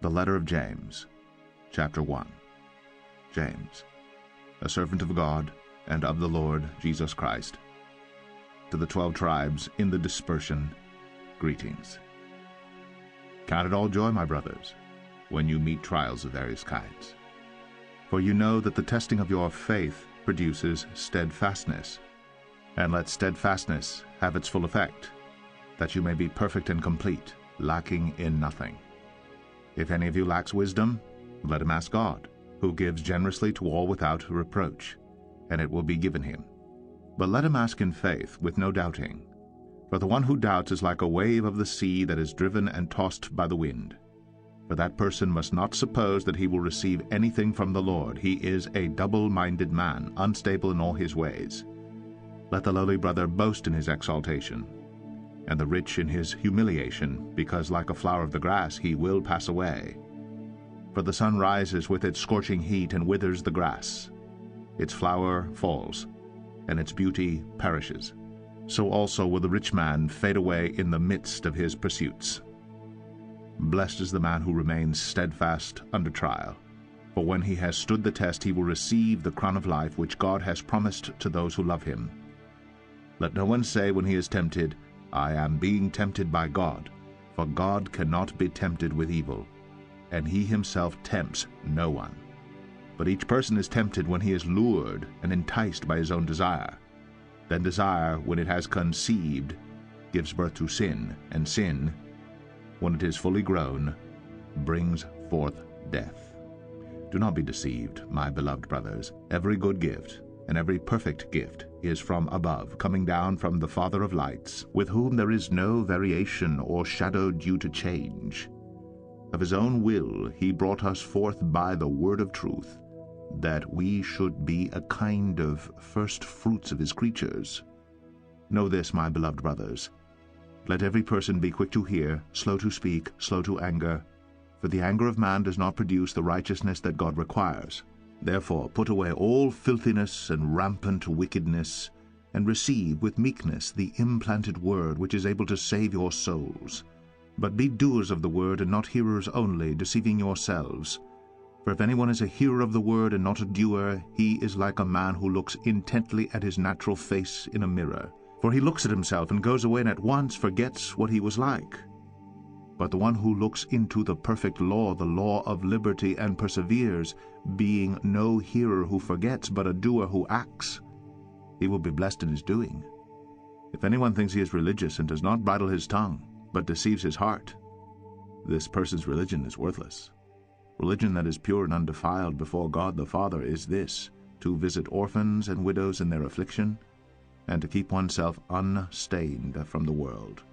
The letter of James, chapter 1. James, a servant of God and of the Lord Jesus Christ, to the 12 tribes in the dispersion, greetings. Count it all joy, my brothers, when you meet trials of various kinds. For you know that the testing of your faith produces steadfastness. And let steadfastness have its full effect, that you may be perfect and complete, lacking in nothing. If any of you lacks wisdom, let him ask God, who gives generously to all without reproach, and it will be given him. But let him ask in faith, with no doubting. For the one who doubts is like a wave of the sea that is driven and tossed by the wind. For that person must not suppose that he will receive anything from the Lord. He is a double-minded man, unstable in all his ways. Let the lowly brother boast in his exaltation, and the rich in his humiliation, because like a flower of the grass he will pass away. For the sun rises with its scorching heat and withers the grass. Its flower falls, and its beauty perishes. So also will the rich man fade away in the midst of his pursuits. Blessed is the man who remains steadfast under trial, for when he has stood the test he will receive the crown of life which God has promised to those who love him. Let no one say when he is tempted, I am being tempted by God, for God cannot be tempted with evil, and he himself tempts no one. But each person is tempted when he is lured and enticed by his own desire. Then desire, when it has conceived, gives birth to sin, and sin, when it is fully grown, brings forth death. Do not be deceived, my beloved brothers. Every good gift and every perfect gift is from above, coming down from the Father of lights, with whom there is no variation or shadow due to change. Of his own will he brought us forth by the word of truth, that we should be a kind of first fruits of his creatures. Know this, my beloved brothers. Let every person be quick to hear, slow to speak, slow to anger, for the anger of man does not produce the righteousness that God requires. Therefore put away all filthiness and rampant wickedness, and receive with meekness the implanted word which is able to save your souls. But be doers of the word, and not hearers only, deceiving yourselves. For if anyone is a hearer of the word and not a doer, he is like a man who looks intently at his natural face in a mirror. For he looks at himself and goes away and at once forgets what he was like. But the one who looks into the perfect law, the law of liberty, and perseveres, being no hearer who forgets, but a doer who acts, he will be blessed in his doing. If anyone thinks he is religious and does not bridle his tongue, but deceives his heart, this person's religion is worthless. Religion that is pure and undefiled before God the Father is this, to visit orphans and widows in their affliction, and to keep oneself unstained from the world.